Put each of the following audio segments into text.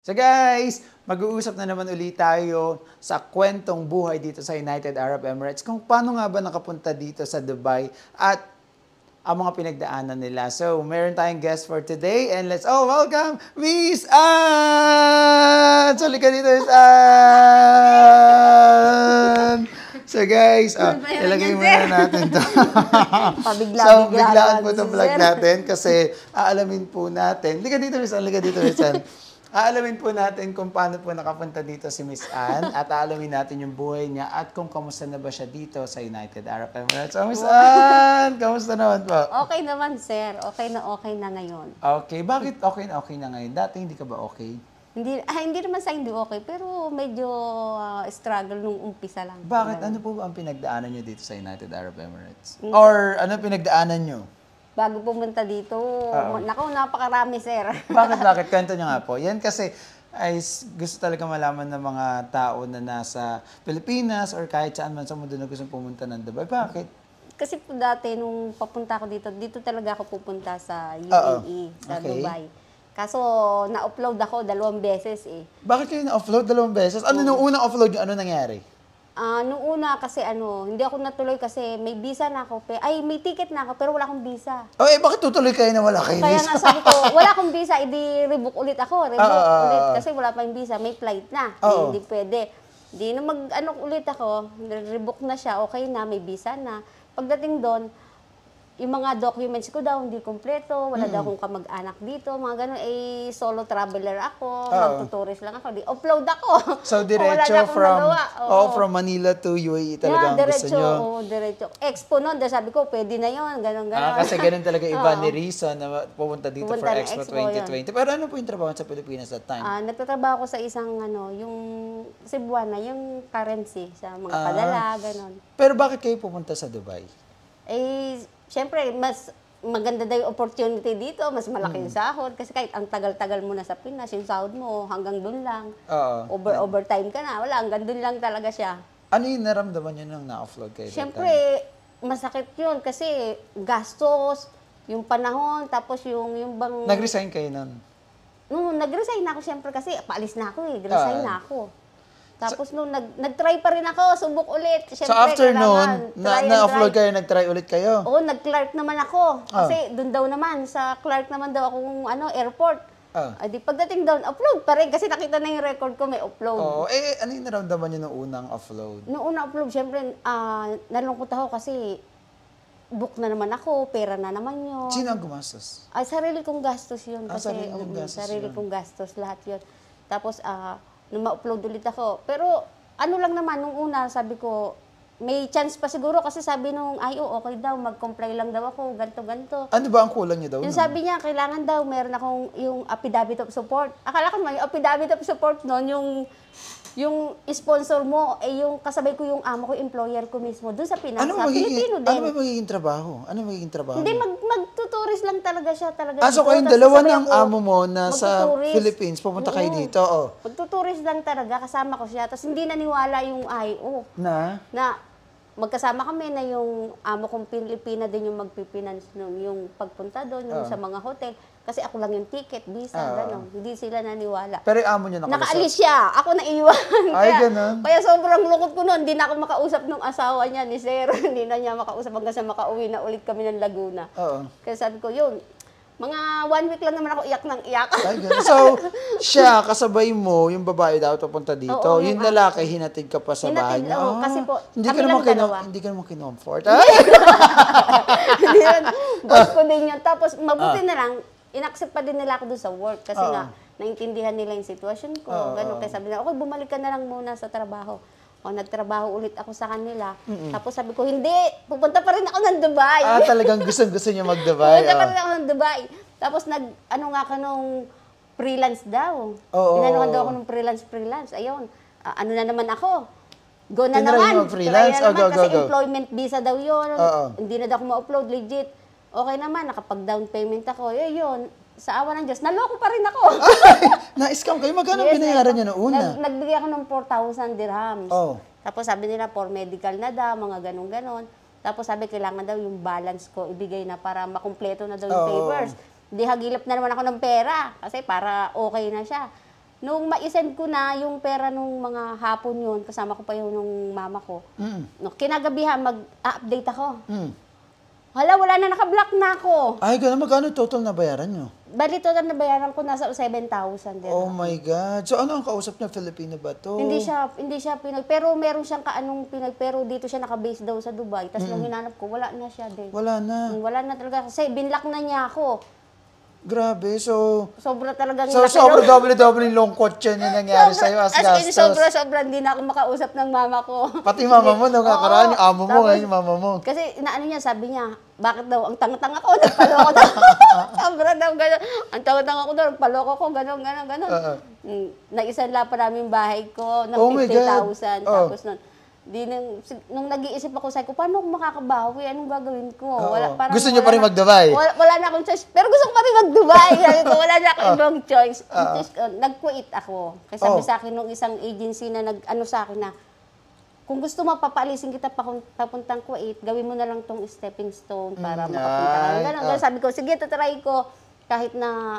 So guys, mag-uusap na naman ulit tayo sa kwentong buhay dito sa United Arab Emirates kung paano nga ba nakapunta dito sa Dubai at ang mga pinagdaanan nila. So, meron tayong guest for today and let's all welcome Miss Ann! So, halika dito, Miss Ann! So guys, ilagay muna natin to. So, biglaan po itong vlog natin kasi aalamin po natin. Halika dito, Miss Ann. Halika dito, Miss Ann. Aalamin po natin kung paano po nakapunta dito si Miss Ann at aalamin natin yung buhay niya at kung kamusta na ba siya dito sa United Arab Emirates. So, Miss Ann, kamusta naman po? Okay naman, sir. Okay na ngayon. Okay. Bakit okay na ngayon? Dati hindi ka ba okay? Hindi naman sa hindi okay, pero medyo struggle nung umpisa lang. Bakit? Ano po ba ang pinagdaanan niyo dito sa United Arab Emirates? Or ano pinagdaanan niyo? Bago pumunta dito, naku, napakarami, sir. Bakit? Kwento niyo nga po. Yan kasi ay gusto talaga malaman ng mga tao na nasa Pilipinas or kahit saan man sa mundo na gusto pumunta ng Dubai. Bakit? Kasi po dati, nung papunta ko dito talaga ako pupunta sa UAE, sa Dubai. Kaso, na-upload ako 2 beses eh. Bakit kayo na-offload 2 beses? Ano nung unang offload niyo? Ano nangyari? Nung una kasi hindi ako natuloy kasi may visa na ako. May ticket na ako pero wala akong visa. Oh, bakit tutuloy kayo na wala kayo Kaya visa? nga sabi ko, wala akong visa, rebook ulit ako. Ulit kasi wala pa yung visa, may flight na. Hindi pwede. Di na ulit ako, rebook na siya, okay na, may visa na. Pagdating doon, yung mga documents ko daw hindi kompleto, wala daw akong kamag-anak dito, mga ganun, solo traveler ako, magtutourist lang ako, upload ako. So, diretso from Manila to UAE talaga ang gusto nyo? Oo, diretso. Expo noon, sabi ko, pwede na yun, ganun. Kasi ganun talaga iba ni Risa na pupunta dito for Expo 2020. Pero ano po yung trabaho sa Pilipinas that time? Nagtatrabaho ko sa isang, yung Cebuana, yung currency, sa mga padala, ganun. Pero bakit kayo pupunta sa Dubai? Siyempre, mas maganda daw yung opportunity dito, mas malaki yung sahod. Kasi kahit ang tagal-tagal mo na sa Pinas, yung sahod mo hanggang doon lang. Overtime ka na, wala, hanggang doon lang talaga siya. Ano yung naramdaman nyo nung na-offload kayo? Siyempre, masakit yun kasi gastos, yung panahon, tapos yung bang... Nag-resign kayo nun? Nag-resign na ako siyempre kasi paalis na ako resign na ako. Tapos nung nag-try pa rin ako, subok ulit. Siyempre, so after noon, na-offload kayo, nag-try ulit kayo? Oo, nag-Clark naman ako. Kasi doon daw naman, sa Clark naman daw akong airport. Di pagdating doon, upload pa rin. Kasi nakita na yung record ko, may upload. Ano yung naramdaman niyo nung unang upload? Nung unang upload, siyempre, nalungkot ako kasi book na naman ako, pera na naman yun. Sino ang gumastos? Sarili kong gastos yun. Kasi sarili kong gastos, lahat yun. Tapos, nung ma-upload ulit ako. Pero ano lang naman, nung una, sabi ko, may chance pa siguro kasi sabi nung okay daw, mag-comply lang daw ako, ganto. Ano ba ang kulang niyo daw? Yung sabi niya, kailangan daw, meron akong yung affidavit of support. Akala ko naman, yung affidavit of support noon, yung sponsor mo, yung kasabay ko yung amo ko, employer ko mismo, doon sa Pinas, Pilipino din. Ano ba magiging trabaho? Hindi, magtuturist lang talaga siya. So kayong dalawa ng amo mo na sa Philippines, pupunta kayo dito? Magtuturist lang talaga, kasama ko siya. Tapos hindi naniwala yung IO. Na magkasama kami na yung amo kong Pilipina din yung magpipinance nung yung pagpunta doon, yung sa mga hotel. Kasi ako lang yung ticket, visa, gano'n. Hindi sila naniwala. Pero yung amo nyo nakaalis siya. Ako naiwan. Ganun. Kaya sobrang lungkot ko noon. Hindi na ako makausap nung asawa niya ni Sir. Hindi na niya makausap hanggang sa makauwi na ulit kami ng Laguna. Kaya sabi ko, yun, mga 1 week lang naman ako iyak ng iyak. So, siya, kasabay mo, yung babae daw papunta dito. Yung lalaki, hinatid ka pa sa bahay niya. Kasi po, hindi ka naman kinomfort. Hindi yan. Boss ko din yun. Tapos, mabuti na lang, in-accept pa din nila ako doon sa work. Kasi nga, naintindihan nila yung sitwasyon ko. Ganun. Kaya sabi nila, okay, bumalik ka na lang muna sa trabaho. Nagtrabaho ulit ako sa kanila. Tapos sabi ko, hindi, pupunta pa rin ako ng Dubai. Talagang gusto niya mag-Dubai. Pupunta pa rin ako ng Dubai. Tapos nga ka nung freelance daw. Inanuhan daw ako ng freelance. Ayun, ano na naman ako. Go na naman. Freelance? Kasi employment visa daw yun. Hindi na daw ako ma-upload, legit. Okay naman, nakapag-down payment ako. Yun, sa awa ng Diyos, naloko pa rin ako. Na-scam kayo? Magkano binayaran niyo noong una? Nagbigay ako ng 4,000 dirhams. Tapos sabi nila, for medical na daw, mga ganon-ganon. Tapos sabi, kailangan daw yung balance ko ibigay na para makumpleto na daw yung papers. Di hagilap na naman ako ng pera kasi para okay na siya. nung ma-send ko na yung pera nung mga hapon yun, kasama ko pa yung nung mama ko, no, kinagabihan, mag-update ako. Hala, wala na, naka-block na ako. Ay, gano'n. Magkano total na bayaran nyo? Bali, total na bayaran ko nasa 7,000 din. Oh my God. So, ano ang kausap niya? Filipino ba to? Hindi siya Pinoy. Pero meron siyang kaanong Pinoy. Pero dito siya naka-base daw sa Dubai. Tapos nung hinanap ko, wala na siya din. Wala na. Wala na talaga. Kasi binlock na niya ako. Grabe. So, Sobra talagang so sobrang doble-doble yung lungkot yun yung nangyari sa'yo as gastos. Sobra-sobra. Hindi na ako makausap ng mama ko. Pati mama mo, nung kakaraan, yung amo mo, ngayon yung mama mo. Kasi inaano niya, sabi niya, bakit daw, ang tanga-tanga ko, nagpaloko daw. Sobra daw, gano'n. Ang tanga-tanga ko daw, nagpaloko ko, gano'n. Naisanla pa namin bahay ko ng 50,000. Tapos nung nag-iisip ako, sabi ko, paano ako makakabawi? Anong gagawin ko? Gusto niyo pa rin mag-Dubai? Wala na akong choice. Pero gusto ko pa rin mag-Dubai. Sabi ko, wala na akong ibang choice. Nag-quit ako. Kasi sabi sa akin nung isang agency na nag-ano sa akin na, kung gusto mo, papaalisin kita papuntang Kuwait, gawin mo na lang tong stepping stone para makapunta ka. Ganun. Sabi ko, sige, tatry ko. Kahit na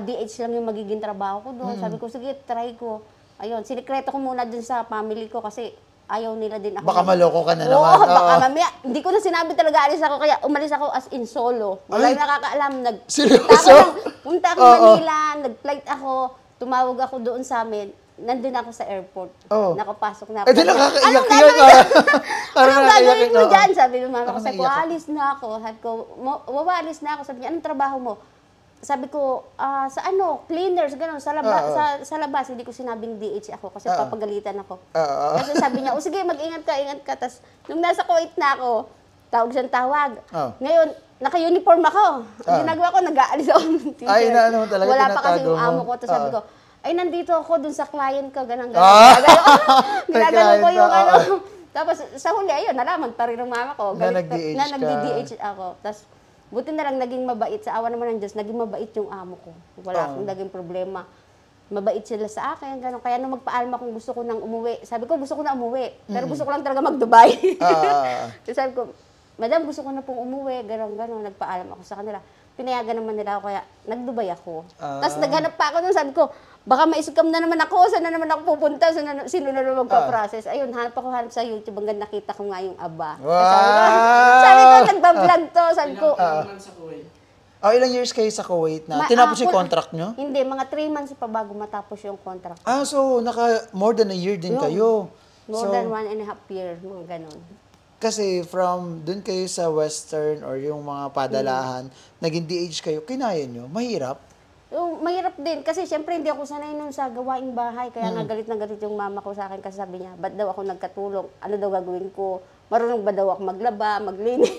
DH lang yung magiging trabaho ko doon. Sabi ko, sige, try ko. Ayun, sinikreto ko muna dun sa family ko kasi ayaw nila din ako. Baka maloko ka na naman. Oo, baka mamaya. Hindi ko na sinabi talaga alis ako, kaya umalis ako as in solo. Walang nakakaalam. Seryoso? Punta ako Manila, nag-flight ako, tumawag ako doon sa amin. Nandun ako sa airport. Nakapasok na ako. Di nakakaiyak yun. Anong gagawin mo dyan? Sabi ng mama ko, sabi ko, alis na ako. Sabi ko, wawalis na ako. Sabi niya, anong trabaho mo? Sabi ko, sa cleaners, gano'n, sa labas. Hindi ko sinabing DH ako kasi papagalitan ako. Kasi sabi niya, sige, mag-ingat ka. Tapos, nung nasa Kuwait na ako, tawag siyang tawag. Ngayon, naka-uniform ako. Ang ginagawa ko, nag-aalis ako ng t-shirt. Ay, na talaga wala pa kasi yung amo ko. Tapos sabi ko, ay, nandito ako dun sa client ko, gano'n. Ginagano ko yung Tapos, sa huli, ayun, nalaman pa rin ng mama ko. Na nag-DH ako. Tapos, buti na lang naging mabait. Sa awa naman ng Diyos, naging mabait yung amo ko. Wala akong naging problema. Mabait sila sa akin, gano'n. Kaya nung magpaalma kung gusto ko nang umuwi, sabi ko, gusto ko na umuwi. Pero gusto ko lang talaga mag-Dubai. Sabi ko, madam, gusto ko na pong umuwi, gano'n. Nagpaalam ako sa kanila. Pinayagan naman nila ako, kaya nag-Dubai ako. Tapos naghanap pa ako nun, sabi ko, baka ma-scam na naman ako, saan na naman ako pupunta, sino na naman magpa-process. Ayun, hanap sa YouTube, hanggang nakita ko nga yung aba. Sabi ko, nagbablog to, sabi ko. Ilang years kayo sa Kuwait na? Tinapos yung contract nyo? Hindi, mga 3 months pa bago matapos yung contract. So more than a year din kayo. More than 1.5 years, mga ganon. Kasi from dun kayo sa Western or yung mga padalahan, naging DH kayo, kinaya nyo? Mahirap? Mahirap din. Kasi syempre hindi ako sanay nun sa gawaing bahay. Kaya nga galit na galit yung mama ko sa akin kasi sabi niya, ba't daw ako nagkatulong? Ano daw gagawin ko? Marunong ba daw ako maglaba, maglinis,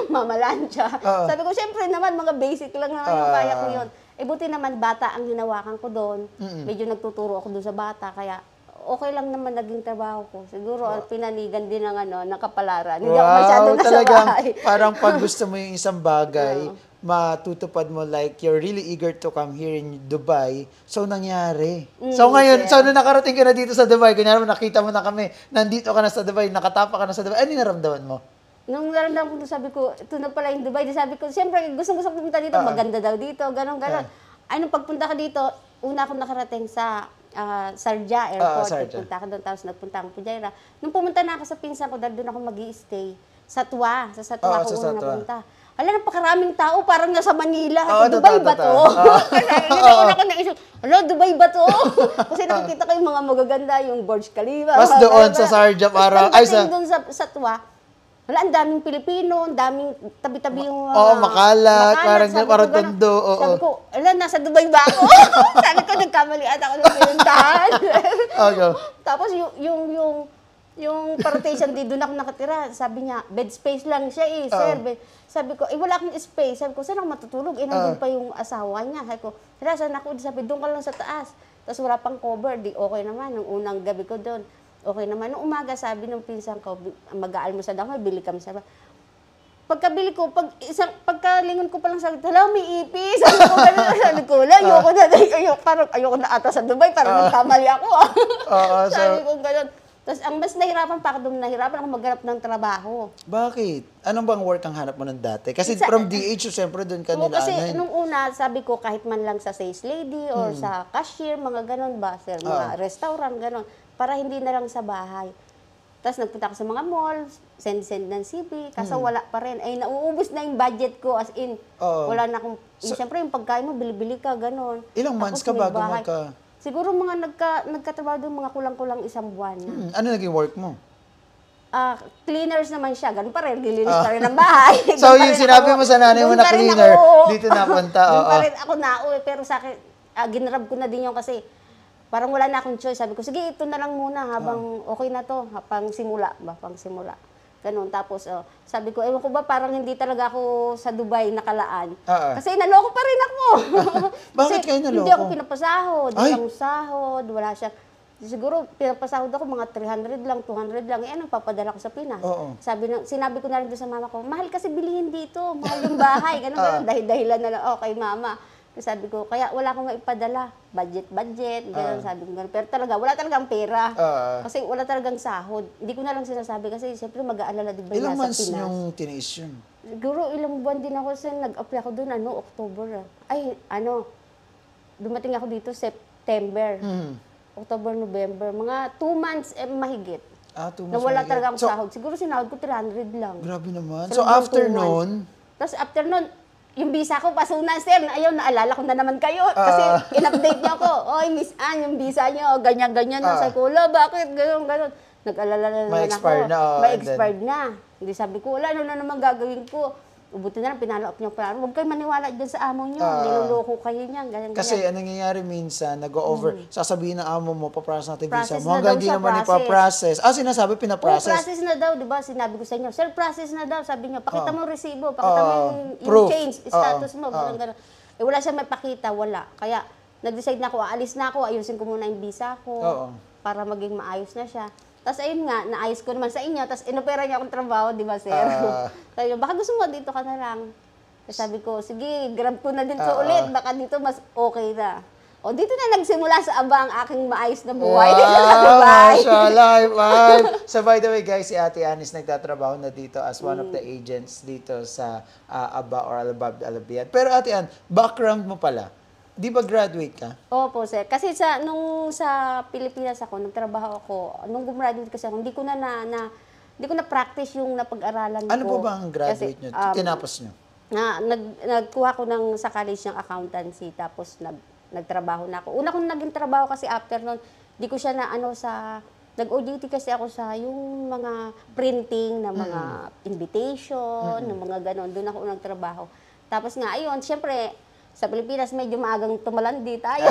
mamalansya? Sabi ko, syempre naman, mga basic lang naman yung kaya ko yun. Buti naman, bata ang hinawakan ko doon. Medyo nagtuturo ako doon sa bata. Kaya okay lang naman naging trabaho ko. Siguro, pinanigan din ng kapalaran. Hindi ako masyado nasa bahay. Parang pag gusto mo yung isang bagay, matutupad mo like you're really eager to come here in Dubai. So, nangyari. So, ngayon, so, nung nakarating ka na dito sa Dubai, kunyari mo, nakita mo na kami, nandito ka na sa Dubai, nakatapa ka na sa Dubai, ano yung naramdaman mo? Nung naramdaman ko, sabi ko, ito na pala yung Dubai. Sabi ko, siyempre, gusto pumunta dito, maganda daw dito, ganon. Ay, nung pagpunta ka dito, una akong nakarating sa Sharjah Airport. Nagpunta ka doon, tapos nagpunta akong Fujairah. Nung pumunta na ako sa pinsan ko, dahil doon ako mag-i-stay, sa Satwa ako una napunta. Hala, napakaraming tao, parang nasa Manila. Dubai ba to? Una ko naisip, hala, Dubai ba to? Kasi nakikita ko yung mga magaganda, yung Burj Khalifa. Mas doon sa Sharjah, parang, ay sa... doon sa Satwa, wala, ang daming Pilipino, ang daming tabi-tabi yung... makalat, parang tondo. Sabi ko, ala, nasa Dubai ba ako? Sabi ko, nagkamali at ako ng pinuntahan. Tapos yung partition di doon ako nakatira, sabi niya, bed space lang siya sir. Sabi ko, wala akong space. Sabi ko, saan ako matutulog? Nandun pa yung asawa niya. Sabi ko, saan ako? Sabi, doon ka lang sa taas. Tapos wala pang cover, di okay naman. Nung unang gabi ko doon, okay naman. Nung umaga, sabi ng pinsan ko, mag-aalmusal ako, bili kami. Pagkabili ko, pagkalingon ko pa lang sabi, hala, may ipis. Sabi ko, ayoko na ata sa Dubai, parang nagkamali ako. Sabi ko, gano'n. Tapos ang mas nahirapan pa ako doon, nahirapan ako maghanap ng trabaho. Bakit? Anong bang work ang hanap mo nun dati? Kasi from DH, siyempre doon ka Oo, kasi nilaanan. nung una, sabi ko kahit man lang sa sales lady or sa cashier, mga ganon ba, sir, mga restaurant, ganon, para hindi na lang sa bahay. Tapos nagpunta ako sa mga mall, send ng CV, kaso wala pa rin. Ay, nauubos na yung budget ko, as in, wala na akong, siyempre yung pagkain mo, bili-bili ka, ganon. Ilang months ka bago Siguro mga nagkatrabaho doon, mga kulang-kulang 1 buwan. Ano naging work mo? Cleaners naman siya, ganun pa rin, lilinis pa rin ng bahay. So yung sinabi mo sa nanay mo na cleaner, dito napunta. Doon pa rin ako nauwi, pero sa akin, ginrab ko na din yun kasi parang wala na akong choice. Sabi ko, sige, ito na lang muna habang okay na to, pang simula. Ganun. Tapos, sabi ko, ewan ko ba, parang hindi talaga ako sa Dubai nakalaan. Kasi naloko pa rin ako. Bakit kayo naloko? Hindi ako pinapasahod. Walang sahod, wala siya. Siguro, pinapasahod ako mga 300 lang, 200 lang. Anong papadala ko sa Pinas? Sinabi ko na rin doon sa mama ko, mahal kasi bilihin dito, mahal yung bahay. Ganun. Dahilan na lang, okay, mama. Sabi ko, kaya wala akong maipadala. Budget, gano'n, sabi ko gano'n. Pero talaga, wala talagang pera. Kasi wala talagang sahod. Hindi ko na lang sinasabi kasi siyempre mag-aalala din ba ilang months sa Pinas. yung tiniis yun? Siguro ilang buwan din ako sa nag-apply ako doon, October. Dumating ako dito September. October, November. Mga 2 months mahigit. 2 months na wala talaga akong sahod. Siguro sinahod ko 300 lang. Grabe naman. So after noon? Tapos after noon, yung visa ko, pasunan, sir. Ayaw, naalala ko na naman kayo. Kasi in-update niyo ako. Oy, Miss Ann, yung visa niyo, ganyan-ganyan na. Sabi ko, bakit? Ganon. Nag-alala na naman ako. May expired na. Hindi sabi ko, wala, ano na naman gagawin ko? Ubuti na lang, pinalo-up niyo pa. Huwag kayo maniwala dyan sa amo niyo. Niloloko kayo niyan. Ganyan. Kasi anong nangyayari minsan, nag-over, sasabihin ng amo mo, paprocess natin visa mo. Hanggang hindi naman ipaprocess. Sinasabi, pinaprocess. Process na daw, di ba? Sinabi ko sa inyo, sir, process na daw. Sabi niyo, pakita mo yung resibo, pakita mo yung change, status mo, gano'n. Wala siya may pakita, wala. Kaya, nag-decide na ako, aalis na ako, ayusin ko muna yung visa ko, para maging maayos na siya. Tapos ayun nga, naayos ko naman sa inyo, tapos inopera niya akong trabaho, di ba, sir? Sabi, baka gusto mo, dito ka na lang. Sabi ko, sige, grab ko na dito ulit, baka dito mas okay na. O, dito na nagsimula sa aba ang aking maayos na buhay. Wow, mashallah, So, by the way, guys, si Ate Anis nagtatrabaho na dito as one of the agents dito sa Aba or Alabab Alabiad. Pero Ate Ann, background mo pala, di ba graduate ka? Opo, sir. Kasi nung sa Pilipinas ako, nagtrabaho ako, nung gumraduate kasi ako, hindi ko na practice yung napag-aralan ko. Ano po ba ang graduate nyo? Tinapos nyo? Nagkuha ko sa college ng accountancy, tapos nagtrabaho na ako. Una kong naging trabaho kasi after nun, di ko siya nag-OJT kasi ako sa yung mga printing na mga invitation, ng mga ganon. Doon ako nagtrabaho. Tapos nga, ayun, syempre, sa Pilipinas, medyo maagang tumalandi tayo.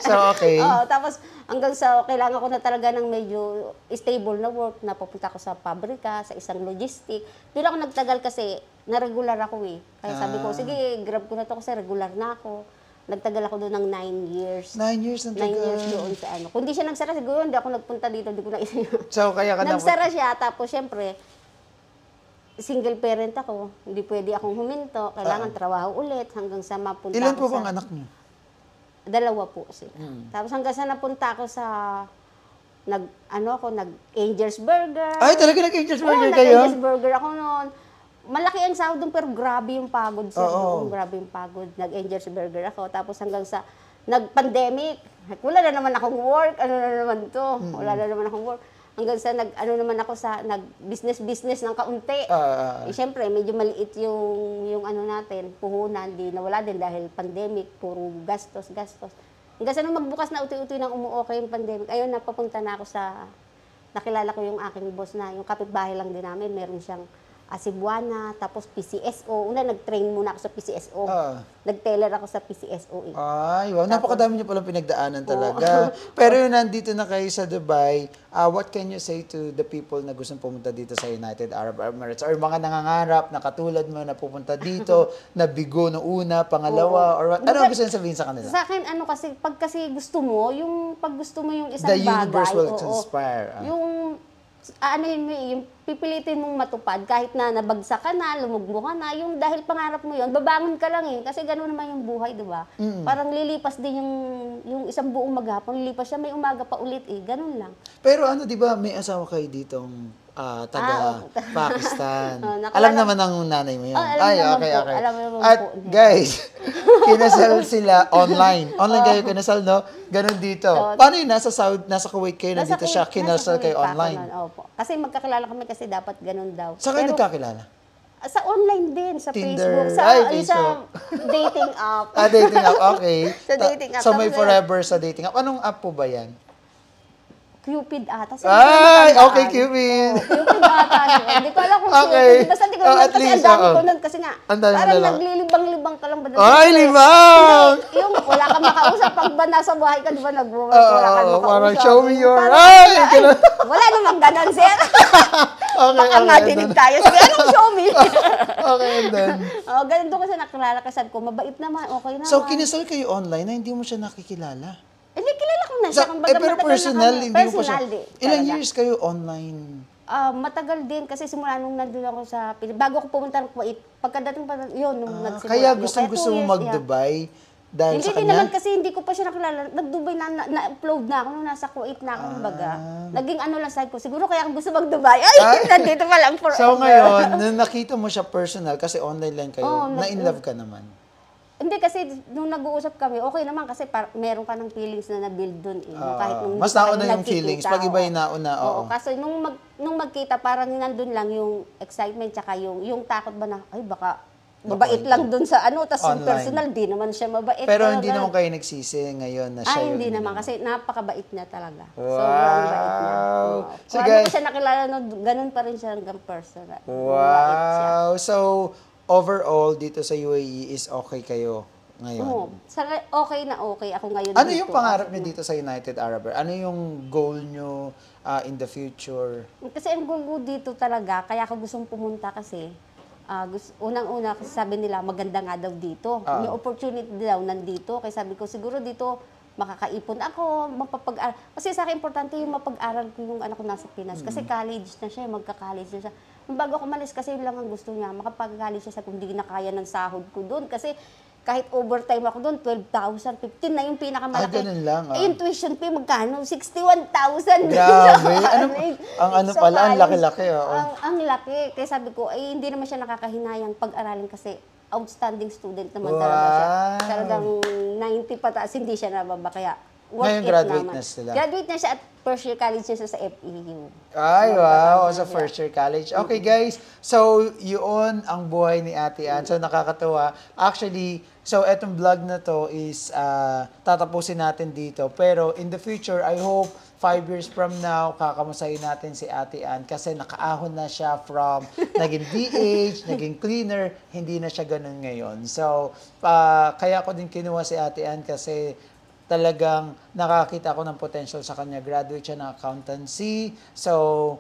So, okay. Tapos hanggang sa kailangan ko na talaga ng medyo stable na work, napupunta ako sa pabrika, sa isang logistic. Doon ako nagtagal kasi na-regular ako eh. Kaya sabi ko, sige, grab ko na to kasi regular na ako. Nagtagal ako doon ng 9 years. 9 years ang tagal. 9 years doon sa Kung di siya nagsara, siguro hindi ako nagpunta dito, hindi ko na isa. So, kaya ka nagsara siya, tapos syempre, single parent ako, hindi pwede akong huminto, kailangan trabaho ulit hanggang sa mapunta Ilan po bang anak niyo? 2 po sila. Tapos hanggang sa napunta ako sa nag-Angel's Burger. Ay, talaga nag-Angel's Burger kayo? Nag-Angel's Burger ako noon. Malaki ang sahod doon, pero grabe yung pagod sir. Grabe yung pagod. Nag-Angel's Burger ako. Tapos hanggang sa nag-pandemic, wala na naman akong work. Ano na naman to? Wala na naman akong work. Hanggang sa nag-business ng kaunti. Siyempre, medyo maliit yung natin, puhunan, di nawala din dahil pandemic, puro gastos. Hanggang sa magbukas na uti-uti nang umuokay yung pandemic, ayun, napapunta na ako nakilala ko yung aking boss na, yung kapitbahay lang din namin, meron siyang Cebuana, tapos PCSO. Una, nag-train muna ako sa PCSO. Nag-teller ako sa PCSO. Ay, wow. Napakadami niyo palang pinagdaanan talaga. Pero yun, nandito na kayo sa Dubai, what can you say to the people na gustong pumunta dito sa United Arab Emirates? Or mga nangangarap na katulad mo na pupunta dito, na bigo na una, pangalawa, or what? Ano gusto niyo sabihin sa kanila? Sa akin, pag gusto mo yung isang the bagay. The universe will inspire. ano yun, yung pipilitin mong matupad kahit na nabagsak ka na, lumugmo ka na, yung dahil pangarap mo yun, babangon ka lang eh. Kasi gano'n naman yung buhay, di ba? Parang lilipas din yung isang buong maghapon, lilipas siya, may umaga pa ulit eh. Ganun lang. Pero ano, di ba, may asawa kayo ditong taga-Pakistan. Alam naman ng nanay mo yun. Ay, okay. Alam naman At po. guys, kinasal sila online. Online kayo kinasal, no? Ganon dito. Paano yun? Nasa Kuwait kayo, nandito siya, kinasal kayo online. Opo. Kasi magkakilala kami kasi dapat ganun daw. Saan kayo nagkakilala? Sa online din, sa Tinder. Facebook. Sa dating app. Dating app, okay. Sa dating app. So may forever sa dating app. Anong app po ba yan? Cupid ata. Ay, okay, Cupid. Cupid ata. Hindi ko alam kung okay. Cupid. Basta hindi ko alam kasi ang dami ko nun. Kasi nga, parang naglilibang-libang ka lang ba? Ay, libang! Yung wala kang makausap. Pag ba nasa buhay ka, di ba nag-work? Wala kang makausap. Parang show me your eye. Wala namang ganun, sir. Okay, baka nga dinig tayo. Sige, anong show me? Okay, and then? Ganun doon kasi nakilala kasi ko. Mabait naman, okay naman. So, kinasal kayo online na hindi mo siya nakikilala? Hindi, kilala ko na siya. Pero personal, hindi mo pa siya. Ilang talaga. years kayo online? Matagal din kasi simula nung nandun ako sa Pilipinas. Bago ako pumunta ng Kuwait, pagkadating pa yun, nung nagsimula. Kaya gusto mo mag-Dubai dahil hindi, sa kanya? Hindi naman kasi hindi ko pa siya nakilala. Nag-Dubai na-upload na ako nung nasa Kuwait na ako, baga. Naging ano lang side ko. Siguro kaya ako gusto mag-Dubai. Ay, nandito pa lang forever. So ngayon, nung nakita mo siya personal, kasi online lang kayo, na-in-love ka naman? Hindi kasi nung nag-uusap kami, okay naman kasi meron ka ng feelings na na-build dun eh. Kahit nung mas nauna yung feelings, pag iba yung nauna, oo. Kasi nung magkita, parang nandun lang yung excitement tsaka yung takot ba na, ay baka mabait lang dun sa ano, tas yung personal, di naman siya mabait. Pero hindi naman kayo nagsisi ngayon na siya hindi naman, kasi napakabait niya talaga. Wow! Sobrang bait niya. So guys, ano ko siya nakilala, ganun pa rin siya hanggang personal. Wow! So, overall, dito sa UAE is okay kayo ngayon? Okay na okay ako ngayon. Ano yung pangarap niyo dito sa United Arab? Ano yung goal niyo in the future? Kasi ang goal ko dito talaga, kaya ako gustong pumunta kasi, unang-una kasi sabi nila maganda nga daw dito. Yung opportunity daw nandito. Kaya sabi ko siguro dito makakaipon ako, mapapag-aral. Kasi sa akin importante yung mapag-aral ko yung anak ko nasa Pinas. Kasi college na siya, magka-college na siya. Bago ako malis kasi yun lang ang gusto niya, makapag-college siya sa kung di na kaya ng sahod ko doon. Kasi kahit overtime ako doon, 12,000, 15 na yung pinakamalaki. Ganun lang. Yung tuition fee, magkano? 61,000. Grabe. Ang laki-laki. Ang laki. Kaya sabi ko, ay hindi naman siya nakakahinayang pag-aralin kasi outstanding student naman talaga siya. Talagang 90 pataas, hindi siya nababa. Kaya ngayon graduate na sila. Graduate na siya at first year college niya sa FEU. Ay, wow. Sa first year college. Okay, guys. So, yun ang buhay ni Ate Ann. So, nakakatuwa. Actually, so, etong vlog na to is tatapusin natin dito. Pero, in the future, I hope 5 years from now, kakamusayin natin si Ate Ann kasi nakaahon na siya from naging DH, naging cleaner, hindi na siya ganun ngayon. So, kaya ko din kinuha si Ate Ann kasi talagang nakakita ko ng potential sa kanya. Graduate siya ng accountancy. So,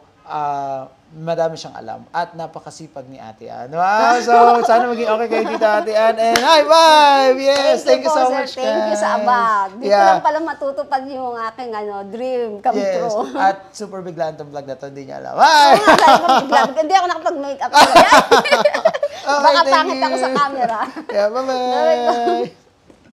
madami siyang alam. At napakasipag ni Ate Ann. Wow! So, sana maging okay kayo dito, Ate Ann. And high five! Yes! Thank you so much, guys. Thank you sa abag. Dito lang pala matutupad yung aking dream come true. At super biglaan itong vlog na ito. Hindi niya alam. Bye! Hindi ako nakapag-makeup. Okay, Baka pangit ako sa camera. Yeah, bye-bye!